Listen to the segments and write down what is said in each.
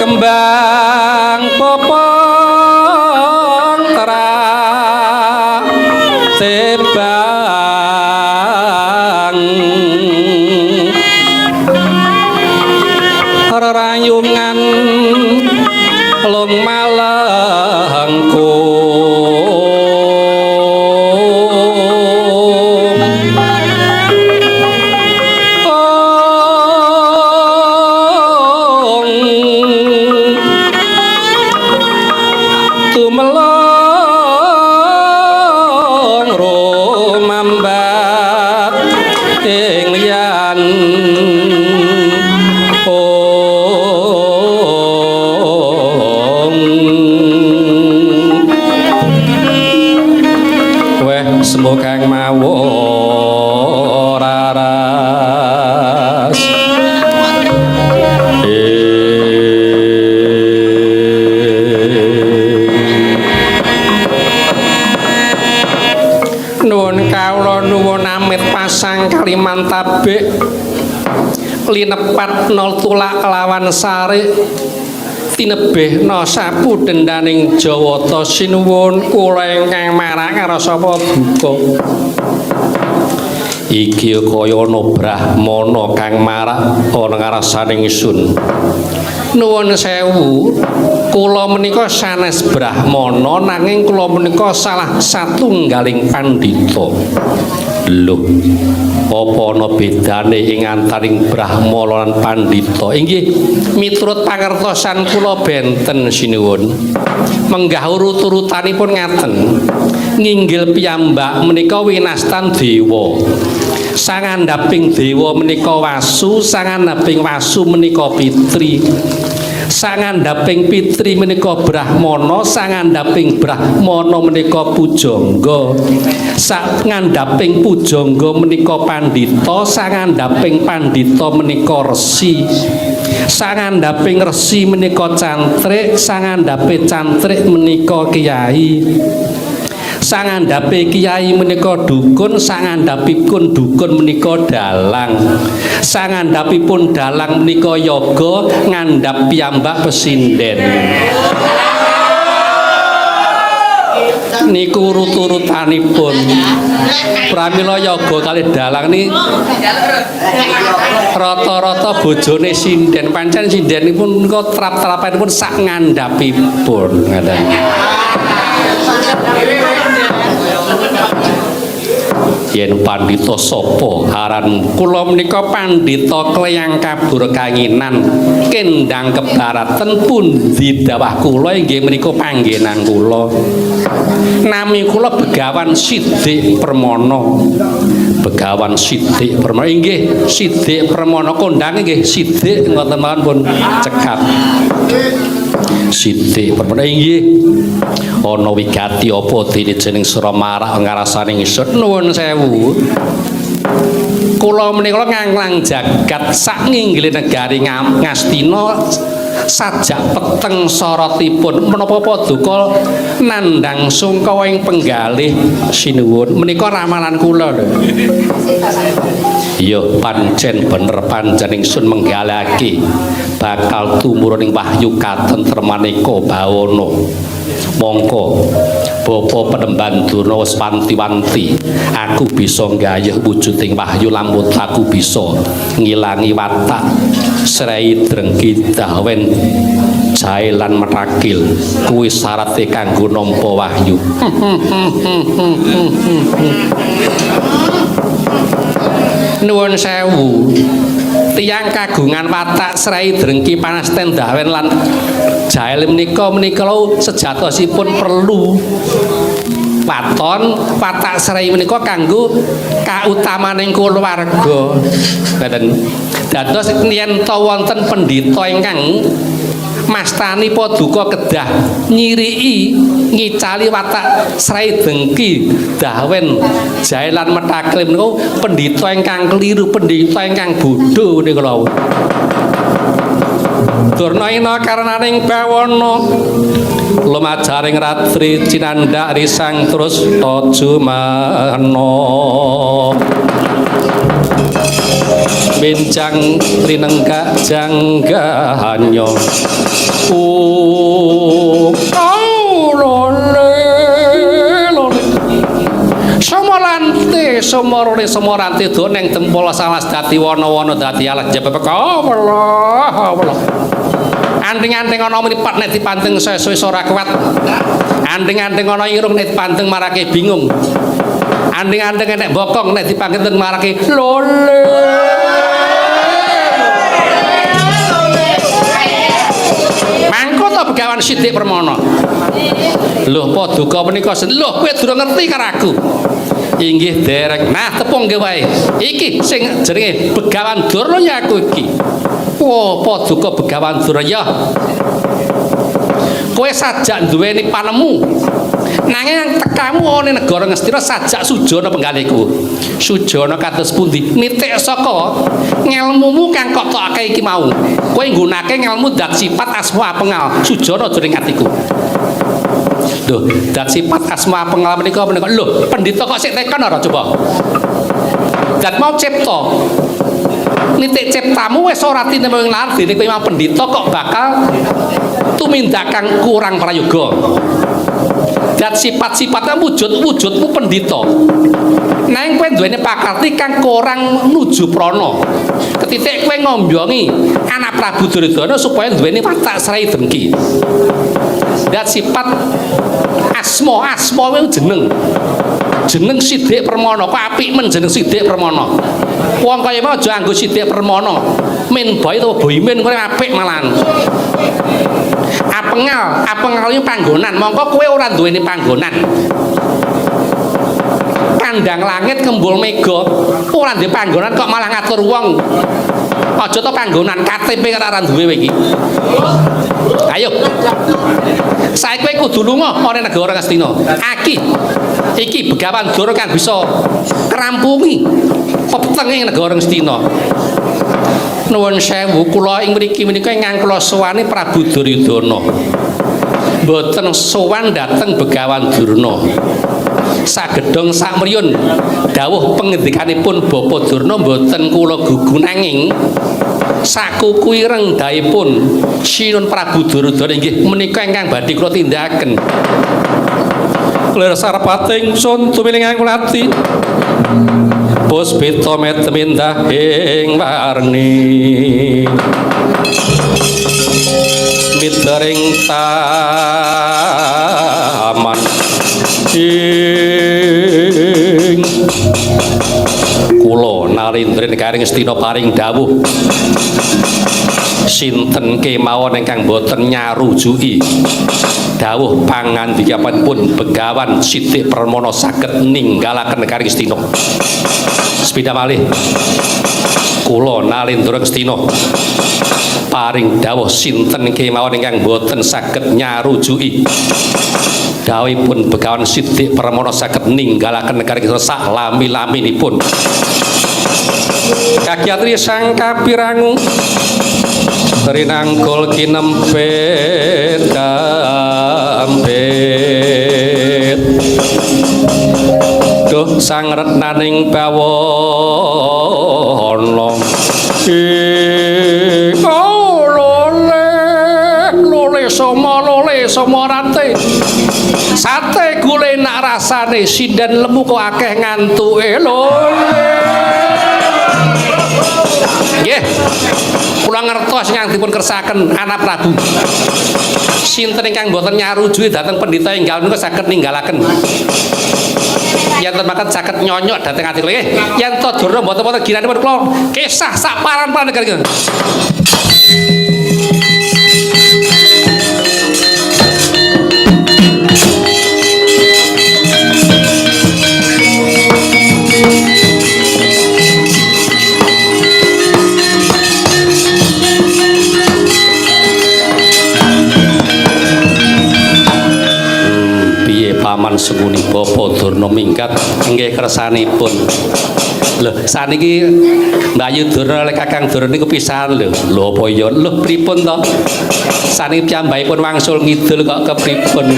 kembang popon tera tebang rayungan long malangku kang mawa raras nuwun kawula nuwun amit pasang Kalimantabek linepat nol tulak kelawan sari tinebihna sapu dendaning Jawata sinuwun kula ingkang marak rasa duka iki kaya ana Brahmana kang marak ana ngarsaning ingsun nuwun sewu kula menika sanes Brahmana nanging kula menika salah satunggaling pandhita lho apa ana bedane ing antaring Brahmana lan pandhita inggih miturut pangertosan kula benten sinuwun menggah urut-urutanipun ngaten nginggil piyambak menika winastan dewa sangandhaping dewa menika Wasu sangandhaping Wasu menika Pitri sangandhaping Pitri menika Brahmana sangandhaping Brahmana menika Pujangga sangandhaping Pujangga menika Pandhita sangandhaping Pandhita menika Resi sangandhaping Resi menika Cantrik sangandhape Cantrik menika Kyai sangandhape Kyai menika dukun sangandhapipun dukun menika dalang sangandhapipun dalang menika yoga ngandhap piyambak pesinden niku urut-urutanipun pramila yoga kalih dalang ni rata-rata bojone sinden pancen sindenipun menika trap-trapanipun sak ngandhapipun ngaten yen pandhita sapa aran kula menika pandhita Kleyang Kabur Kanginan Kendang Kebaraten pundi dawah kula inggih menika panggenan kula nami kula Begawan Sidik Permana Begawan Sidik Permana inggih Sidik Permana kondang inggih Sidik ngoten mawon pun cekap Sidik Permana inggih ana wigati apa dene jeneng Sura Marak ngarasane ingsun nuwun sewu kula menika nganglang jagat sak nginggile negari Ngastina sajak peteng sorotipun menapa paduka nandhang sungkawa ing penggalih sinuwun menika ramalan kula lho iya pancen bener panjenengan ingsun menggalake bakal tumurun ing wahyu katentremaneka bawana mongko Bapa Penemban Durna wis wanti-wanti aku bisa nggayuh wujuding wahyu lamun aku bisa ngilangi watak Srei Drengki Dawen Jae lan Metakil kuwi syarate kanggo nampa wahyu nuwun sewu tiyang kagungan watak Srei Drengki Panasten Dawen lan Jael menika sejatosipun perlu waton watak Srei menika kanggo kautamaning kulawarga dados yen ta wonten pendhita ingkang mastani paduka kedah nyiriki ngicali watak Srei Drengki Dawen Jae lan Metakil menika pendhita ingkang keliru pendhita ingkang bodho niku lho Durnaina karnaning bawana lumajaring ratri cinandak risang terus tajumana benjang rinenggak janggahanya Somorante do neng tempol salas dadi wana-wana dadi alat jebebek Allah. Anding-anding ana mripat nek dipanteng sesuwe ora kuat. Anding-anding ana irung nek dipanteng marake bingung. Anding-anding nek bokong nek dipanteng marake lole. Mangko to Begawan Sidik Permana. Lho paduka menika lho kowe durung ngerti karo aku. Inggih derek. Nah tepung nggih wae. Iki sing jenenge Begawan Durna ya aku iki. Oh, paduka Begawan Durna ya. Kowe sajak duweni panemu. Nanging tekamu ana negara Ngastina sajak Sujana penggalihku. Sujana kados pundi? Nitik saka ngelmumu kang kok tokake iki mau. Kowe nggunakake ngelmu dat sifat asma pengal. Sujana jroning atiku. Lho, dat sifat asma pengalaman menika lho, pendhita kok sik tekan ora coba. Dat mau cipta. Nitik ciptamu wis ora tinemu ing lar dene kowe mau pendhita kok bakal tumindak kang kurang prayoga. Dat sifat-sifatnya wujudmu pendhita. Nang kowe duweni pakarti kang kurang nuju prana. Ketitik kowe ngombongi anak Prabu Duryudana supaya duweni watak srai dengki. Dat sifat asma kuwi jeneng Sidik Permana kok apik men jeneng Sidik Permana. Wong kaya mau aja nganggo Sidik Permana. Min boy utawa boymin kuwi apik malahan. Apengal iki panggonan, mongko kowe ora duweni panggonan. Kandang langit kembul mega, ora duwe panggonan kok malah ngatur wong. Aja to panggonan KTP ora duwe kowe iki. Ayo. Saiki kowe kudu lunga ana negara Ngastina. Iki Begawan Durna kang bisa ngrampungi pepetenge negara Ngastina. Nuwun sewu kula ing mriki menika ingkang kula sowani Prabu Duryudana. Mboten sowan dhateng Begawan Durna. Sagedhong samriyun dawuh pengendikanipun Bapa Durna mboten kula gugu nanging sakuku ireng daipun Sinun Prabu Duryudana inggih menika ingkang badhe kula tindakaken. Lir sarpating sun tumiling kulati puspita metemindah ing warni mitering taman ing kula narindrin karing Astina paring dawuh sinten kemawon ingkang boten nyarujuki dawuh pangandikanipun Begawan Sidik Permana saged ninggalaken karing Astina. Sepida malih kula nalindra Astina paring dawuh sinten kemawon ingkang boten saged nyarujuki dawuhipun Begawan Sidik Permana saged ninggalaken karing Astina sak lami-laminipun. Kakyatri sang kapirangu rinangkul kinempet kampet duh sang retnaning bawana lole somo rate sate gule nak rasane sinden lemu kok akeh ngantuke lole. Nggih. Kula ngertos ingkang dipun kersaken anak Prabu. Sinten ingkang boten nyarujuki dhateng pendhita enggal menika saged ninggalaken. Yen makaten saged nyonyok dhateng ati kula nggih. Yen to Durna mboten wonten giranipun kula kisah sak paran-paran negara. Paman senguni Bapa Durna mingkat nggih kersanipun. Lho saniki Mbayu Durna lek Kakang Durna niku pisahan lho. Lho apa ya? Lho pripun to? Saniki piyambakipun wangsul ngidul kok kepripun?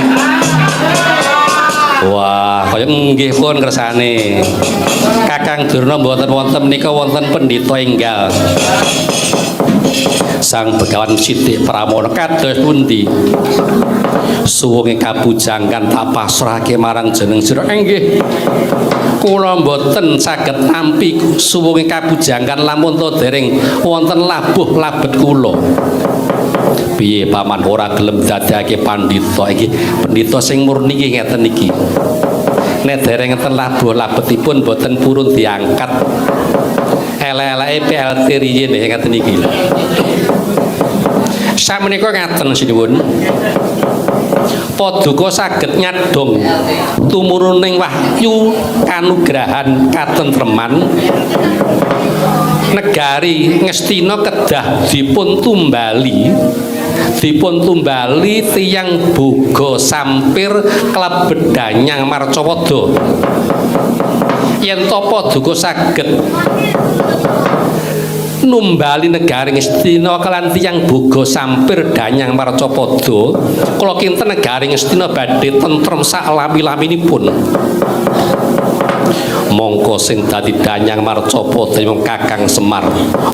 Wah, kaya nggih pun kersane. Kakang Durna mboten wonten menika wonten pendhita enggal. Sang Begawan Sidik Pramana kados pundi suwunge kabujangan tak pasrahke marang jeneng sira inggih kula mboten saged nampi suwunge kabujangan lamun to dereng wonten labuh labet kula piye paman ora gelem dadekake pandhita iki pendhita sing murni iki ngeten iki nek dereng ngeten labuh labetipun mboten purun diangkat elek-eleke PLT riyin ngeten iki lho sameneika ngaten sinuwun Paduka saged nyadong tumuruning wahyu kanugrahan katentreman negari Ngastina kedah dipun tumbali tiyang boga sampir klebet Danyang Marcapada yen to Paduka saged numbali negari Ngastina kelan tiyang boga sampir Danyang Marcapada kula kinten negari Ngastina badhe tentrem sak lami-laminipun mongko sing dadi Danyang Marcapada mung Kakang Semar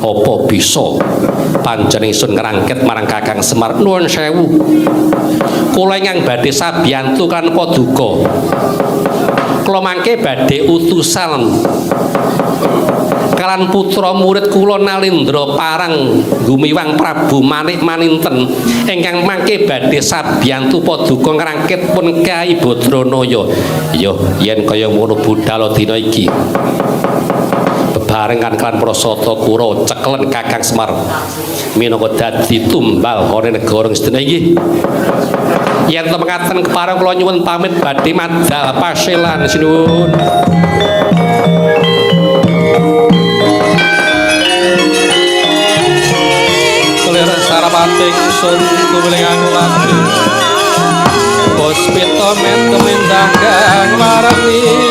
apa bisa panjenengan ngrangket marang Kakang Semar nuwun sewu kula ingkang badhe sabiyantu kan Paduka kula mangke badhe utusan kalan putra murid kula Nalendra parang gumiwang Prabu Manik Maninten ingkang mangke badhe sabiyantu Paduka ngrangket pun Kyai Badranaya ya yen kaya ngono budal dina iki bebarengan kalan prasata kura ceklen Kakang Semar minangka dadi tumbal ora negara Ngastina iki yen temekaten kepareng kula nyuwun pamit badhe madal paselan sinuwun Sarapating sun kuwilingan lati Puspita men kemendanggang warangi